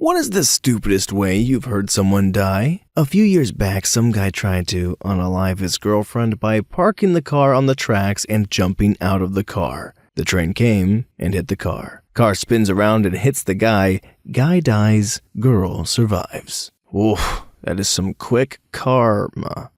What is the stupidest way you've heard someone die? A few years back, some guy tried to unalive his girlfriend by parking the car on the tracks and jumping out of the car. The train came and hit the car. Car spins around and hits the guy. Guy dies, girl survives. Oof, that is some quick karma.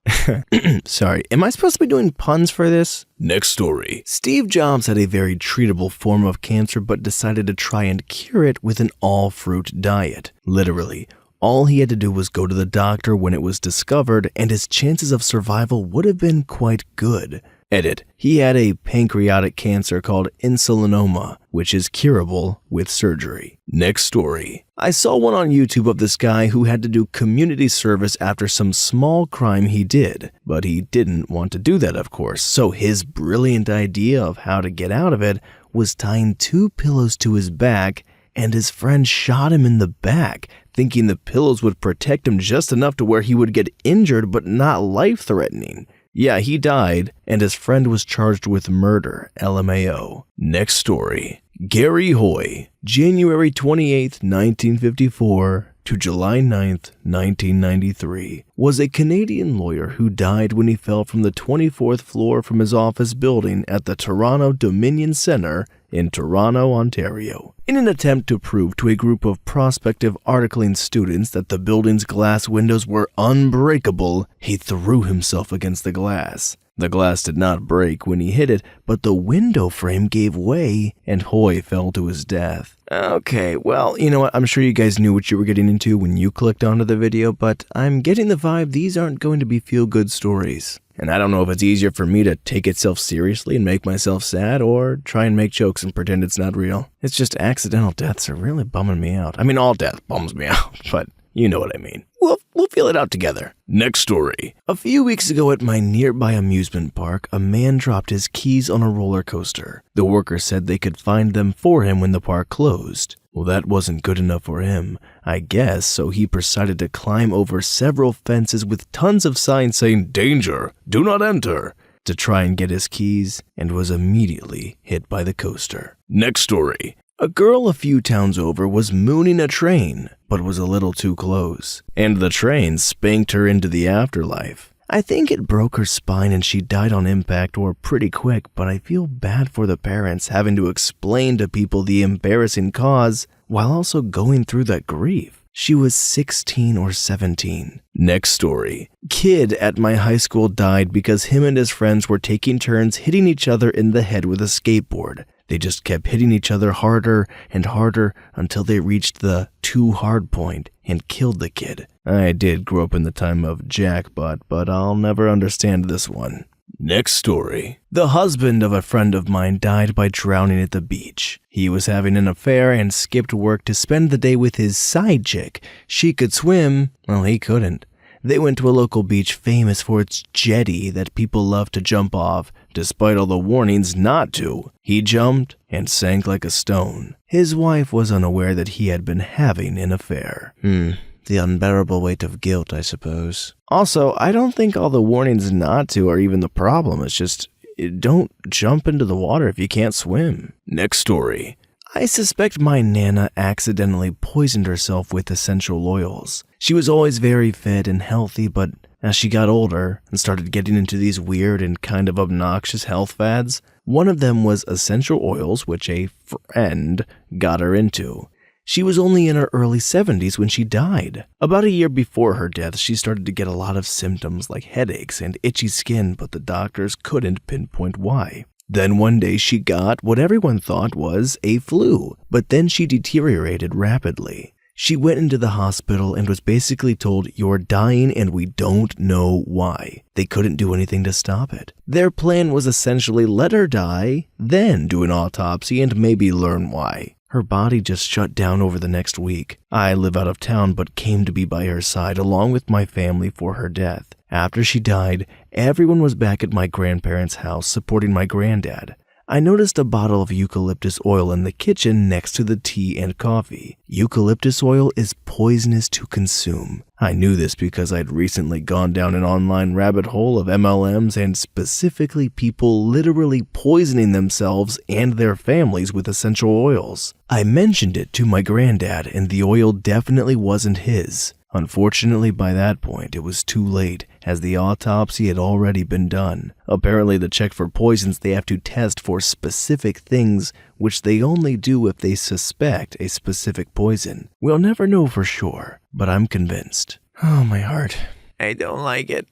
Sorry, am I supposed to be doing puns for this? Next story. Steve Jobs had a very treatable form of cancer but decided to try and cure it with an all-fruit diet. Literally, all he had to do was go to the doctor when it was discovered and his chances of survival would have been quite good. Edit. He had a pancreatic cancer called insulinoma, which is curable with surgery. Next story. I saw one on YouTube of this guy who had to do community service after some small crime he did, but he didn't want to do that, of course, so his brilliant idea of how to get out of it was tying 2 pillows to his back, and his friend shot him in the back, thinking the pillows would protect him just enough to where he would get injured but not life-threatening. Yeah, he died, and his friend was charged with murder, LMAO. Next story. Gary Hoy, January 28, 1954 to July 9th, 1993, was a Canadian lawyer who died when he fell from the 24th floor from his office building at the Toronto Dominion Centre in Toronto, Ontario. In an attempt to prove to a group of prospective articling students that the building's glass windows were unbreakable, he threw himself against the glass. The glass did not break when he hit it, but the window frame gave way and Hoy fell to his death. Okay, well, you know what, I'm sure you guys knew what you were getting into when you clicked onto the video, but I'm getting the vibe these aren't going to be feel-good stories. And I don't know if it's easier for me to take itself seriously and make myself sad or try and make jokes and pretend it's not real. It's just accidental deaths are really bumming me out. I mean, all death bums me out, but you know what I mean. We'll feel it out together. Next story. A few weeks ago at my nearby amusement park, a man dropped his keys on a roller coaster. The workers said they could find them for him when the park closed. Well, that wasn't good enough for him, I guess, so he proceeded to climb over several fences with tons of signs saying, "Danger, do not enter," to try and get his keys, and was immediately hit by the coaster. Next story. A girl a few towns over was mooning a train, but was a little too close, and the train spanked her into the afterlife. I think it broke her spine and she died on impact or pretty quick, but I feel bad for the parents having to explain to people the embarrassing cause while also going through that grief. She was 16 or 17. Next story. Kid at my high school died because him and his friends were taking turns hitting each other in the head with a skateboard. They just kept hitting each other harder and harder until they reached the too hard point and killed the kid. I did grow up in the time of jackpot, but I'll never understand this one. Next story. The husband of a friend of mine died by drowning at the beach. He was having an affair and skipped work to spend the day with his side chick. She could swim, well, he couldn't. They went to a local beach famous for its jetty that people love to jump off, despite all the warnings not to. He jumped and sank like a stone. His wife was unaware that he had been having an affair. The unbearable weight of guilt, I suppose. Also, I don't think all the warnings not to are even the problem. It's just, don't jump into the water if you can't swim. Next story. I suspect my Nana accidentally poisoned herself with essential oils. She was always very fit and healthy, but as she got older and started getting into these weird and kind of obnoxious health fads, one of them was essential oils, which a friend got her into. She was only in her early 70s when she died. About a year before her death, she started to get a lot of symptoms like headaches and itchy skin, but the doctors couldn't pinpoint why. Then one day she got what everyone thought was a flu, but then she deteriorated rapidly. She went into the hospital and was basically told, "You're dying and we don't know why." They couldn't do anything to stop it. Their plan was essentially let her die, then do an autopsy and maybe learn why. Her body just shut down over the next week. I live out of town but came to be by her side along with my family for her death. After she died, everyone was back at my grandparents' house supporting my granddad. I noticed a bottle of eucalyptus oil in the kitchen next to the tea and coffee. Eucalyptus oil is poisonous to consume. I knew this because I'd recently gone down an online rabbit hole of MLMs and specifically people literally poisoning themselves and their families with essential oils. I mentioned it to my granddad and the oil definitely wasn't his. Unfortunately, by that point, it was too late, as the autopsy had already been done. Apparently, to check for poisons, they have to test for specific things, which they only do if they suspect a specific poison. We'll never know for sure, but I'm convinced. Oh, my heart. I don't like it.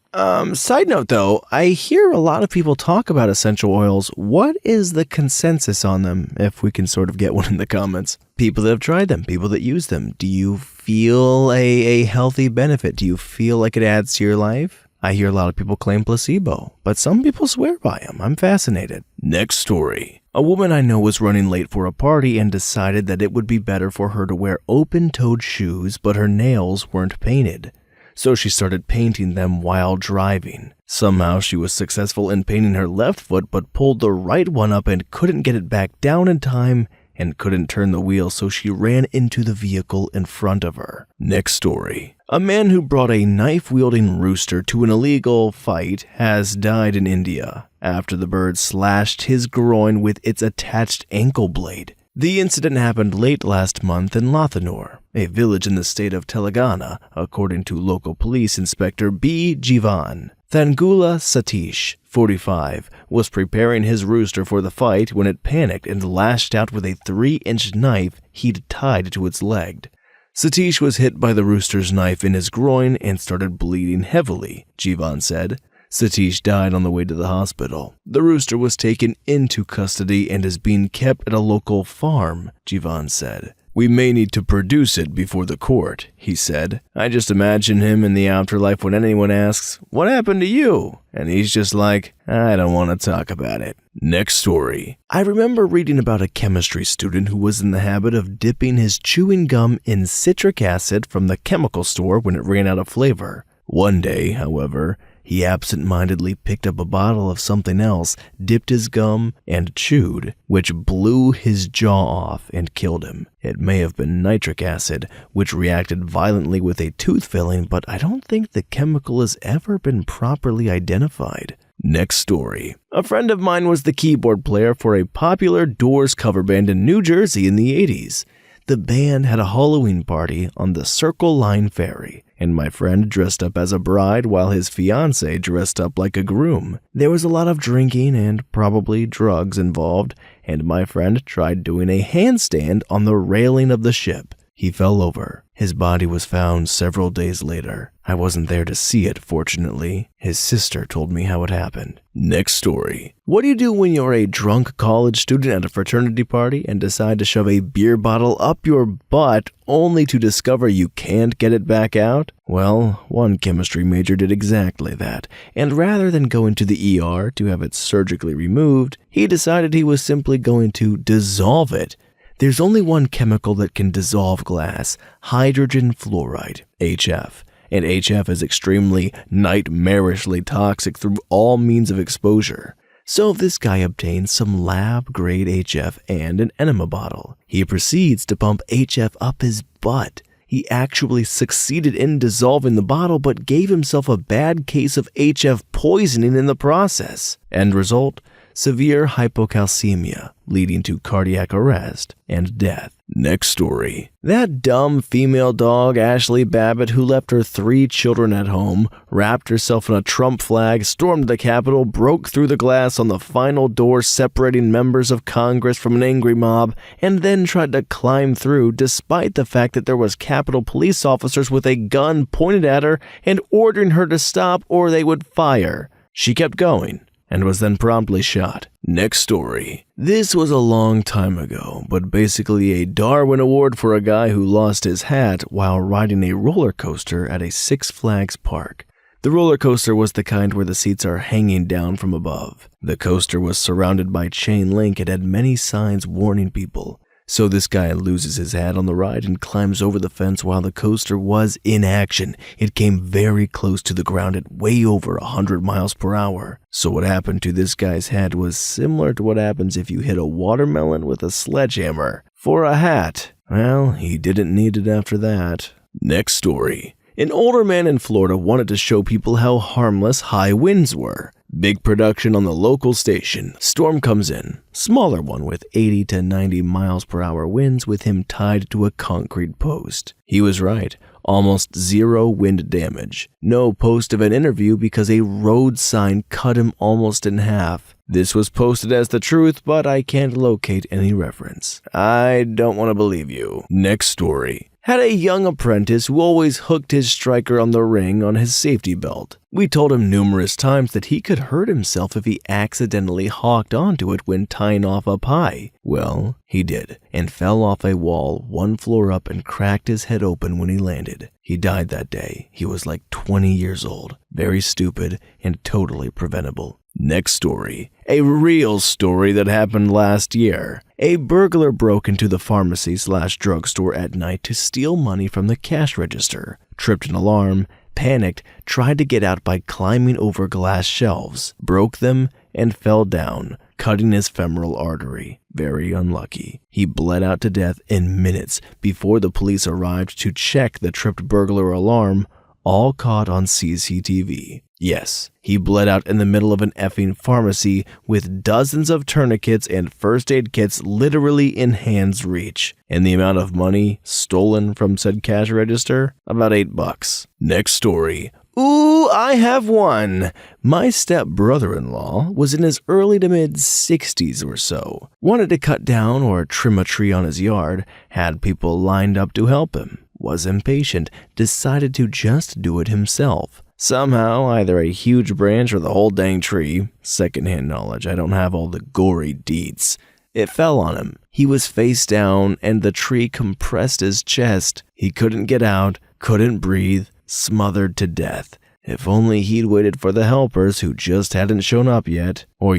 Side note though, I hear a lot of people talk about essential oils. What is the consensus on them, if we can sort of get one in the comments? People that have tried them, people that use them. Do you feel a healthy benefit? Do you feel like it adds to your life? I hear a lot of people claim placebo, but some people swear by them. I'm fascinated. Next story. A woman I know was running late for a party and decided that it would be better for her to wear open-toed shoes, but her nails weren't painted. So she started painting them while driving. Somehow she was successful in painting her left foot but pulled the right one up and couldn't get it back down in time and couldn't turn the wheel, so she ran into the vehicle in front of her. Next story. A man who brought a knife-wielding rooster to an illegal fight has died in India after the bird slashed his groin with its attached ankle blade. The incident happened late last month in Lathanur, a village in the state of Telangana, according to local police inspector B. Jivan. Thangula Satish, 45, was preparing his rooster for the fight when it panicked and lashed out with a 3-inch knife he'd tied to its leg. Satish was hit by the rooster's knife in his groin and started bleeding heavily, Jivan said. Satish died on the way to the hospital. The rooster was taken into custody and is being kept at a local farm, Jivan said. We may need to produce it before the court, he said. I just imagine him in the afterlife when anyone asks, "What happened to you?" And he's just like, "I don't want to talk about it." Next story. I remember reading about a chemistry student who was in the habit of dipping his chewing gum in citric acid from the chemical store when it ran out of flavor. One day, however, he absent-mindedly picked up a bottle of something else, dipped his gum, and chewed, which blew his jaw off and killed him. It may have been nitric acid, which reacted violently with a tooth filling, but I don't think the chemical has ever been properly identified. Next story. A friend of mine was the keyboard player for a popular Doors cover band in New Jersey in the 80s. The band had a Halloween party on the Circle Line Ferry, and my friend dressed up as a bride while his fiancé dressed up like a groom. There was a lot of drinking and probably drugs involved, and my friend tried doing a handstand on the railing of the ship. He fell over. His body was found several days later. I wasn't there to see it, fortunately. His sister told me how it happened. Next story. What do you do when you're a drunk college student at a fraternity party and decide to shove a beer bottle up your butt only to discover you can't get it back out? Well, one chemistry major did exactly that, and rather than going to the ER to have it surgically removed, he decided he was simply going to dissolve it. There's only one chemical that can dissolve glass, hydrogen fluoride, HF. And HF is extremely nightmarishly toxic through all means of exposure. So this guy obtains some lab-grade HF and an enema bottle. He proceeds to pump HF up his butt. He actually succeeded in dissolving the bottle, but gave himself a bad case of HF poisoning in the process. End result? Severe hypocalcemia, leading to cardiac arrest and death. Next story. That dumb female dog, Ashley Babbitt, who left her 3 children at home, wrapped herself in a Trump flag, stormed the Capitol, broke through the glass on the final door separating members of Congress from an angry mob, and then tried to climb through despite the fact that there was Capitol police officers with a gun pointed at her and ordering her to stop or they would fire. She kept going and was then promptly shot. Next story. This was a long time ago, but basically a Darwin Award for a guy who lost his hat while riding a roller coaster at a Six Flags park. The roller coaster was the kind where the seats are hanging down from above. The coaster was surrounded by chain link and had many signs warning people. So this guy loses his hat on the ride and climbs over the fence while the coaster was in action. It came very close to the ground at way over 100 miles per hour. So what happened to this guy's hat was similar to what happens if you hit a watermelon with a sledgehammer. For a hat, well, he didn't need it after that. Next story. An older man in Florida wanted to show people how harmless high winds were. Big production on the local station. Storm comes in. Smaller one with 80 to 90 miles per hour winds with him tied to a concrete post. He was right. Almost zero wind damage. No post of an interview because a road sign cut him almost in half. This was posted as the truth, but I can't locate any reference. I don't want to believe you. Next story. Had a young apprentice who always hooked his striker on the ring on his safety belt. We told him numerous times that he could hurt himself if he accidentally hawked onto it when tying off up high. Well, he did, and fell off a wall 1 floor up and cracked his head open when he landed. He died that day. He was like 20 years old, very stupid, and totally preventable. Next story. A real story that happened last year. A burglar broke into the pharmacy/drugstore at night to steal money from the cash register, tripped an alarm, panicked, tried to get out by climbing over glass shelves, broke them, and fell down, cutting his femoral artery. Very unlucky. He bled out to death in minutes before the police arrived to check the tripped burglar alarm, all caught on CCTV. Yes, he bled out in the middle of an effing pharmacy with dozens of tourniquets and first aid kits literally in hand's reach. And the amount of money stolen from said cash register? About $8. Next story. Ooh, I have one. My step-brother-in-law was in his early to mid-60s or so. Wanted to cut down or trim a tree on his yard, had people lined up to help him. Was impatient, decided to just do it himself. Somehow, either a huge branch or the whole dang tree, secondhand knowledge, I don't have all the gory deets, it fell on him. He was face down and the tree compressed his chest. He couldn't get out, couldn't breathe, smothered to death. If only he'd waited for the helpers who just hadn't shown up yet. Or,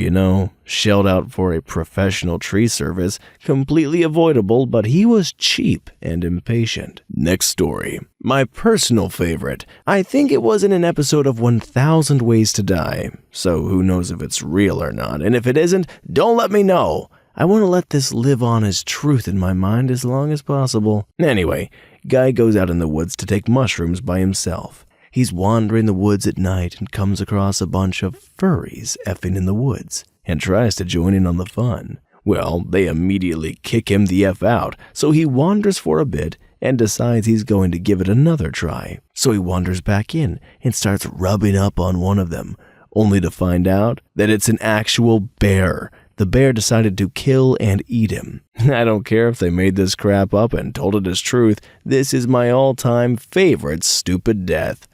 shelled out for a professional tree service. Completely avoidable, but he was cheap and impatient. Next story. My personal favorite. I think it was in an episode of 1000 Ways to Die. So who knows if it's real or not. And if it isn't, don't let me know. I want to let this live on as truth in my mind as long as possible. Anyway, guy goes out in the woods to take mushrooms by himself. He's wandering the woods at night and comes across a bunch of furries effing in the woods and tries to join in on the fun. Well, they immediately kick him the F out, so he wanders for a bit and decides he's going to give it another try. So he wanders back in and starts rubbing up on one of them, only to find out that it's an actual bear. The bear decided to kill and eat him. I don't care if they made this crap up and told it as truth. This is my all-time favorite stupid death.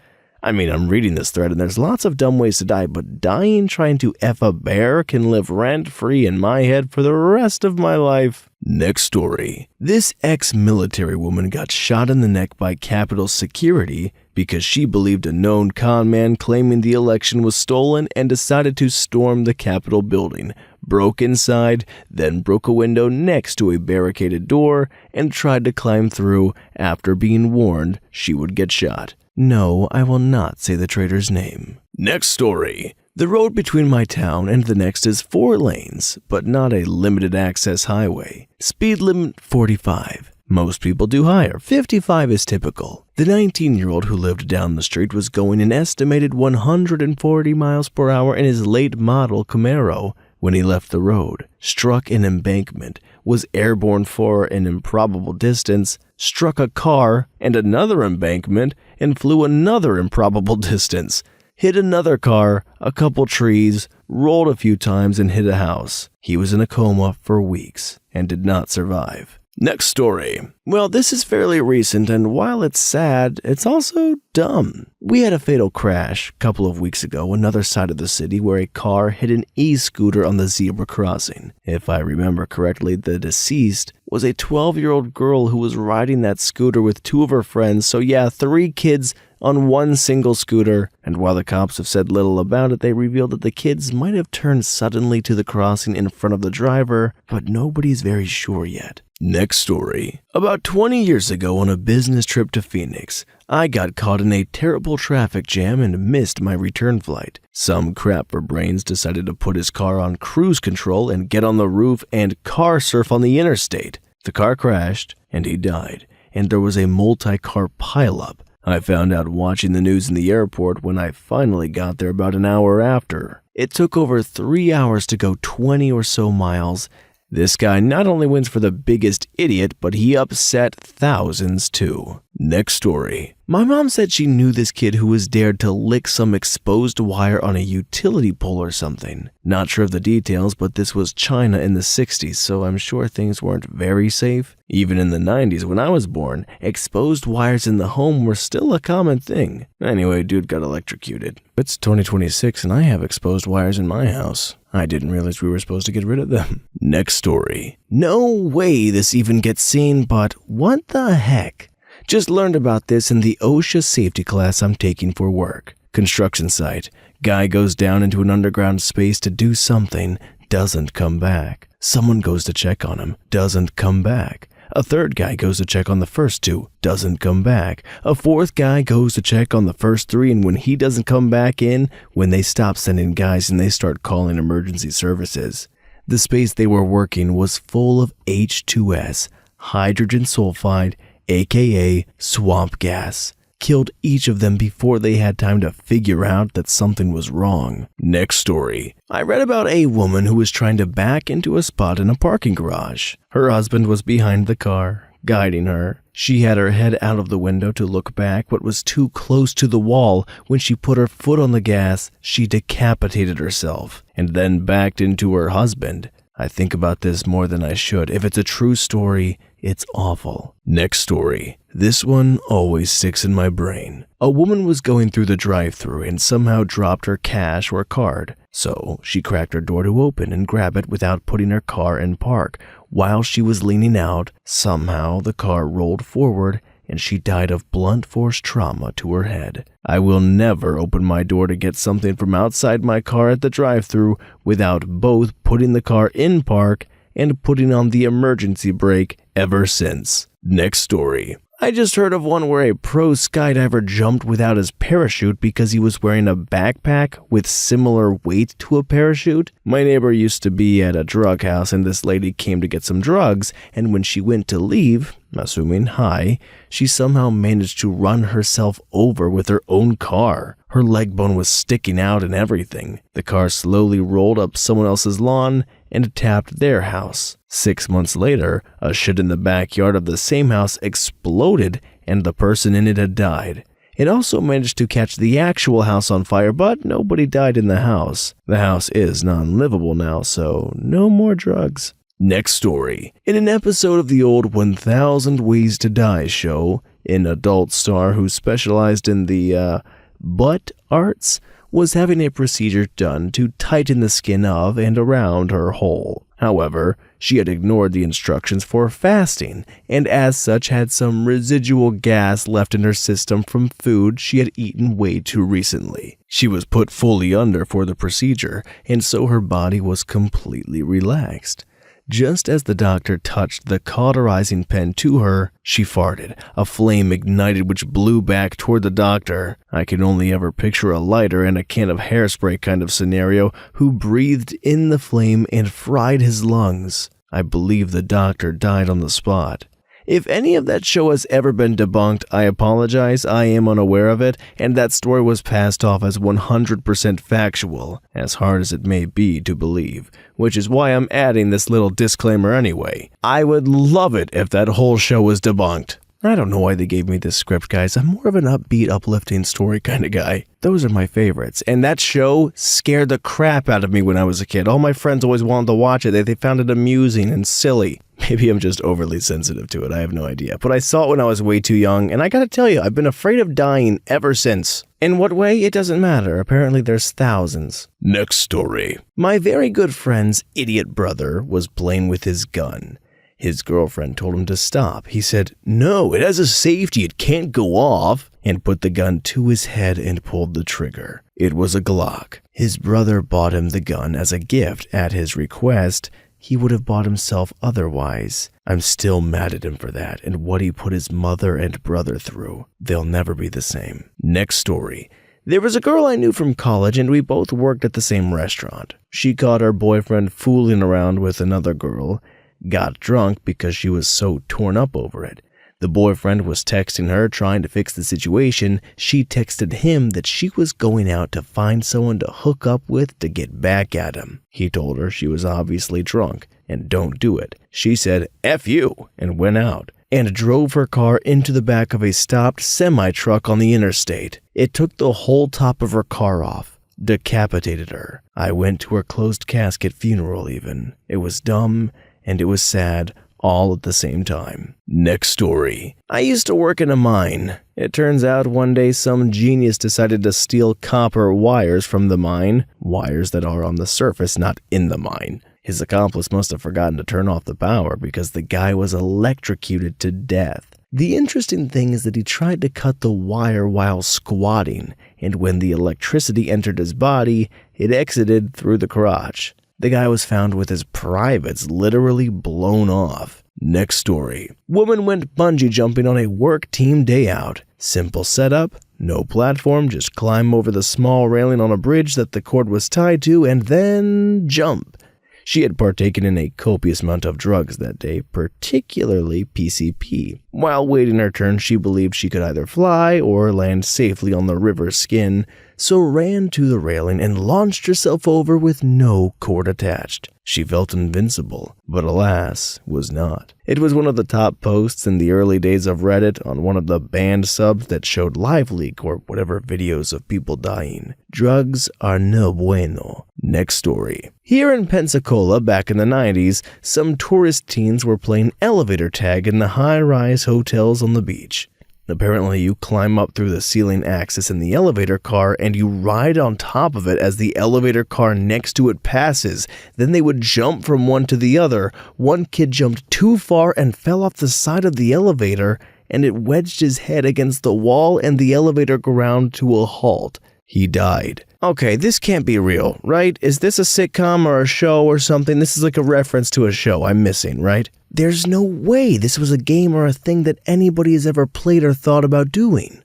I mean, I'm reading this thread and there's lots of dumb ways to die, but dying trying to F a bear can live rent-free in my head for the rest of my life. Next story. This ex-military woman got shot in the neck by Capitol Security because she believed a known con man claiming the election was stolen and decided to storm the Capitol building, broke inside, then broke a window next to a barricaded door, and tried to climb through after being warned she would get shot. No, I will not say the traitor's name. Next story. The road between my town and the next is 4 lanes, but not a limited access highway. Speed limit 45. Most people do higher. 55 is typical. The 19-year-old who lived down the street was going an estimated 140 miles per hour in his late model Camaro when he left the road, struck an embankment, was airborne for an improbable distance, struck a car and another embankment, and flew another improbable distance, hit another car, a couple trees, rolled a few times, and hit a house. He was in a coma for weeks and did not survive. Next story. Well, this is fairly recent, and while it's sad, it's also dumb. We had a fatal crash a couple of weeks ago, another side of the city, where a car hit an e-scooter on the zebra crossing. If I remember correctly, the deceased was a 12-year-old girl who was riding that scooter with 2 of her friends, so yeah, 3 kids on one single scooter, and while the cops have said little about it, they revealed that the kids might have turned suddenly to the crossing in front of the driver, but nobody's very sure yet. Next story. About 20 years ago on a business trip to Phoenix, I got caught in a terrible traffic jam and missed my return flight. Some crap for brains decided to put his car on cruise control and get on the roof and car surf on the interstate. The car crashed, and he died, and there was a multi-car pileup. I found out watching the news in the airport when I finally got there about an hour after. It took over 3 hours to go 20 or so miles. This guy not only wins for the biggest idiot, but he upset thousands too. Next story. My mom said she knew this kid who was dared to lick some exposed wire on a utility pole or something. Not sure of the details, but this was China in the 60s, so I'm sure things weren't very safe. Even in the 90s when I was born, exposed wires in the home were still a common thing. Anyway, dude got electrocuted. It's 2026 and I have exposed wires in my house. I didn't realize we were supposed to get rid of them. Next story. No way this even gets seen, but what the heck? Just learned about this in the OSHA safety class I'm taking for work. Construction site. Guy goes down into an underground space to do something, doesn't come back. Someone goes to check on him, doesn't come back. A third guy goes to check on the first two, doesn't come back. A fourth guy goes to check on the first three, and when he doesn't come back in, when they stop sending guys and they start calling emergency services. The space they were working was full of H2S, hydrogen sulfide, aka swamp gas. Killed each of them before they had time to figure out that something was wrong. Next story. I read about a woman who was trying to back into a spot in a parking garage. Her husband was behind the car, guiding her. She had her head out of the window to look back, but was too close to the wall. When she put her foot on the gas, she decapitated herself and then backed into her husband. I think about this more than I should. If it's a true story, it's awful. Next story. This one always sticks in my brain. A woman was going through the drive-thru and somehow dropped her cash or card. So she cracked her door to open and grab it without putting her car in park. While she was leaning out, somehow the car rolled forward and she died of blunt force trauma to her head. I will never open my door to get something from outside my car at the drive-thru without both putting the car in park and putting on the emergency brake ever since. Next story. I just heard of one where a pro skydiver jumped without his parachute because he was wearing a backpack with similar weight to a parachute. My neighbor used to be at a drug house and this lady came to get some drugs, and when she went to leave, assuming high, she somehow managed to run herself over with her own car. Her leg bone was sticking out and everything. The car slowly rolled up someone else's lawn and tapped their house. 6 months later, a shed in the backyard of the same house exploded and the person in it had died. It also managed to catch the actual house on fire, but nobody died in the house. The house is non-livable now, so no more drugs. Next story. In an episode of the old 1000 Ways to Die show, an adult star who specialized in the butt arts was having a procedure done to tighten the skin of and around her hole. However, she had ignored the instructions for fasting, and as such had some residual gas left in her system from food she had eaten way too recently. She was put fully under for the procedure, and so her body was completely relaxed. Just as the doctor touched the cauterizing pen to her, she farted. A flame ignited which blew back toward the doctor. I can only ever picture a lighter and a can of hairspray kind of scenario, who breathed in the flame and fried his lungs. I believe the doctor died on the spot. If any of that show has ever been debunked, I apologize. I am unaware of it, and that story was passed off as 100% factual, as hard as it may be to believe, which is why I'm adding this little disclaimer anyway. I would love it if that whole show was debunked. I don't know why they gave me this script, guys. I'm more of an upbeat, uplifting story kind of guy. Those are my favorites. And that show scared the crap out of me when I was a kid. All my friends always wanted to watch it. They found it amusing and silly. Maybe I'm just overly sensitive to it. I have no idea. But I saw it when I was way too young, and I gotta tell you, I've been afraid of dying ever since. In what way? It doesn't matter. Apparently there's thousands. Next story. My very good friend's idiot brother was playing with his gun. His girlfriend told him to stop. He said, "No, it has a safety, it can't go off," and put the gun to his head and pulled the trigger. It was a Glock. His brother bought him the gun as a gift at his request. He would have bought himself otherwise. I'm still mad at him for that and what he put his mother and brother through. They'll never be the same. Next story. There was a girl I knew from college and we both worked at the same restaurant. She caught her boyfriend fooling around with another girl, got drunk because she was so torn up over it. The boyfriend was texting her trying to fix the situation. She texted him that she was going out to find someone to hook up with to get back at him. He told her she was obviously drunk and don't do it. She said, "F you," and went out and drove her car into the back of a stopped semi-truck on the interstate. It took the whole top of her car off, decapitated her. I went to her closed casket funeral even. It was dumb and it was sad all at the same time. Next story. I used to work in a mine. It turns out one day some genius decided to steal copper wires from the mine, wires that are on the surface, not in the mine. His accomplice must have forgotten to turn off the power because the guy was electrocuted to death. The interesting thing is that he tried to cut the wire while squatting, and when the electricity entered his body, it exited through the crotch. The guy was found with his privates literally blown off. Next story. Woman went bungee jumping on a work team day out. Simple setup, no platform, just climb over the small railing on a bridge that the cord was tied to and then jump. She had partaken in a copious amount of drugs that day, particularly PCP. While waiting her turn, she believed she could either fly or land safely on the river's skin, so ran to the railing and launched herself over with no cord attached. She felt invincible, but alas, was not. It was one of the top posts in the early days of Reddit on one of the banned subs that showed live leak or whatever videos of people dying. Drugs are no bueno. Next story. Here in Pensacola back in the 90s, some tourist teens were playing elevator tag in the high-rise hotels on the beach. Apparently, you climb up through the ceiling axis in the elevator car and you ride on top of it as the elevator car next to it passes. Then they would jump from one to the other. One kid jumped too far and fell off the side of the elevator, and it wedged his head against the wall and the elevator ground to a halt. He died. Okay, this can't be real, right? Is this a sitcom or a show or something? This is like a reference to a show I'm missing, right? There's no way this was a game or a thing that anybody has ever played or thought about doing.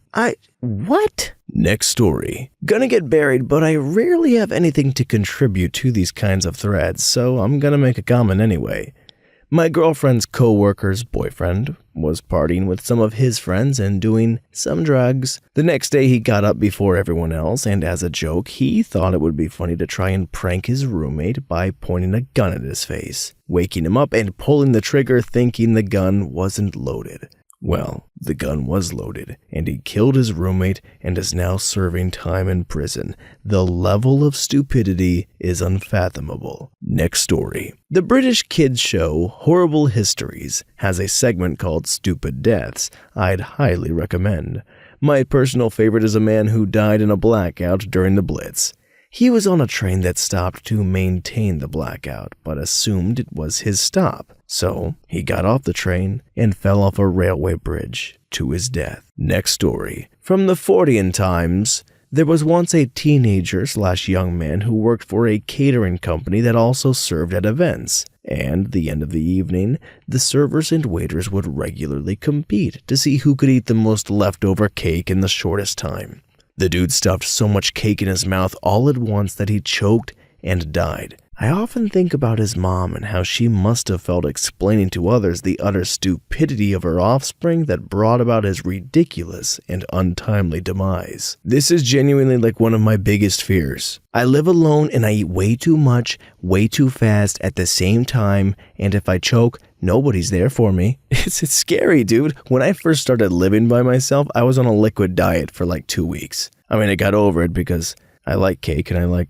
What? Next story. Gonna get buried, but I rarely have anything to contribute to these kinds of threads, so I'm gonna make a comment anyway. My girlfriend's co-worker's boyfriend was partying with some of his friends and doing some drugs. The next day he got up before everyone else, and as a joke, he thought it would be funny to try and prank his roommate by pointing a gun at his face, waking him up and pulling the trigger thinking the gun wasn't loaded. Well, the gun was loaded, and he killed his roommate and is now serving time in prison. The level of stupidity is unfathomable. Next story. The British kids show Horrible Histories has a segment called Stupid Deaths I'd highly recommend. My personal favorite is a man who died in a blackout during the Blitz. He was on a train that stopped to maintain the blackout, but assumed it was his stop. So he got off the train and fell off a railway bridge to his death. Next story. From the Fortean times, there was once a teenager/young man who worked for a catering company that also served at events. And at the end of the evening, the servers and waiters would regularly compete to see who could eat the most leftover cake in the shortest time. The dude stuffed so much cake in his mouth all at once that he choked and died. I often think about his mom and how she must have felt explaining to others the utter stupidity of her offspring that brought about his ridiculous and untimely demise. This is genuinely like one of my biggest fears. I live alone and I eat way too much, way too fast at the same time, and if I choke, nobody's there for me. It's scary, dude. When I first started living by myself, I was on a liquid diet for like 2 weeks. I mean, I got over it because I like cake and I like,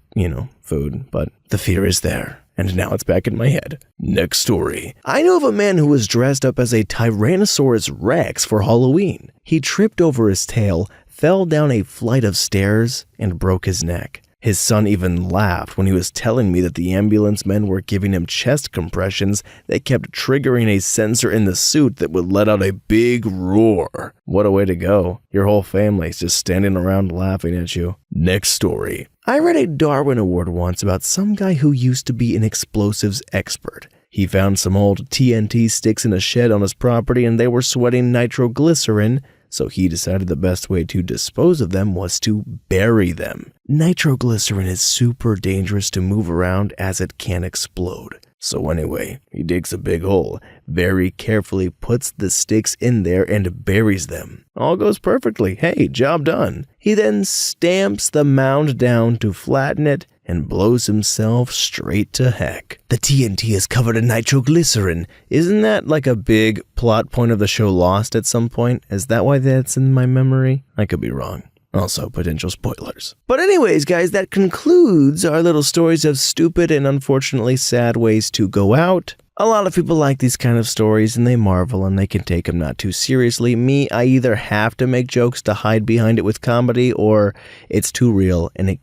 food, but the fear is there. And now it's back in my head. Next story. I know of a man who was dressed up as a Tyrannosaurus Rex for Halloween. He tripped over his tail, fell down a flight of stairs, and broke his neck. His son even laughed when he was telling me that the ambulance men were giving him chest compressions that kept triggering a sensor in the suit that would let out a big roar. What a way to go. Your whole family's just standing around laughing at you. Next story. I read a Darwin Award once about some guy who used to be an explosives expert. He found some old TNT sticks in a shed on his property and they were sweating nitroglycerin, so he decided the best way to dispose of them was to bury them. Nitroglycerin is super dangerous to move around as it can explode. So anyway, he digs a big hole, very carefully puts the sticks in there and buries them. All goes perfectly. Hey, job done. He then stamps the mound down to flatten it and blows himself straight to heck. The TNT is covered in nitroglycerin. Isn't that like a big plot point of the show Lost at some point? Is that why that's in my memory? I could be wrong. Also, potential spoilers. But anyways, guys, that concludes our little stories of stupid and unfortunately sad ways to go out. A lot of people like these kind of stories and they marvel and they can take them not too seriously. Me, I either have to make jokes to hide behind it with comedy or it's too real and it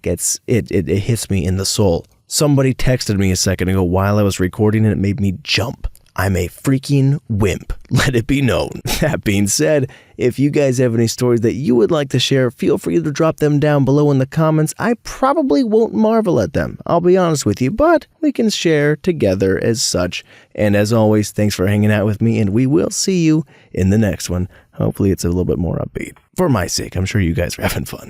hits me in the soul. Somebody texted me a second ago while I was recording and it made me jump. I'm a freaking wimp, let it be known. That being said, if you guys have any stories that you would like to share, feel free to drop them down below in the comments. I probably won't marvel at them, I'll be honest with you, but we can share together as such. And as always, thanks for hanging out with me, and we will see you in the next one. Hopefully it's a little bit more upbeat. For my sake, I'm sure you guys are having fun.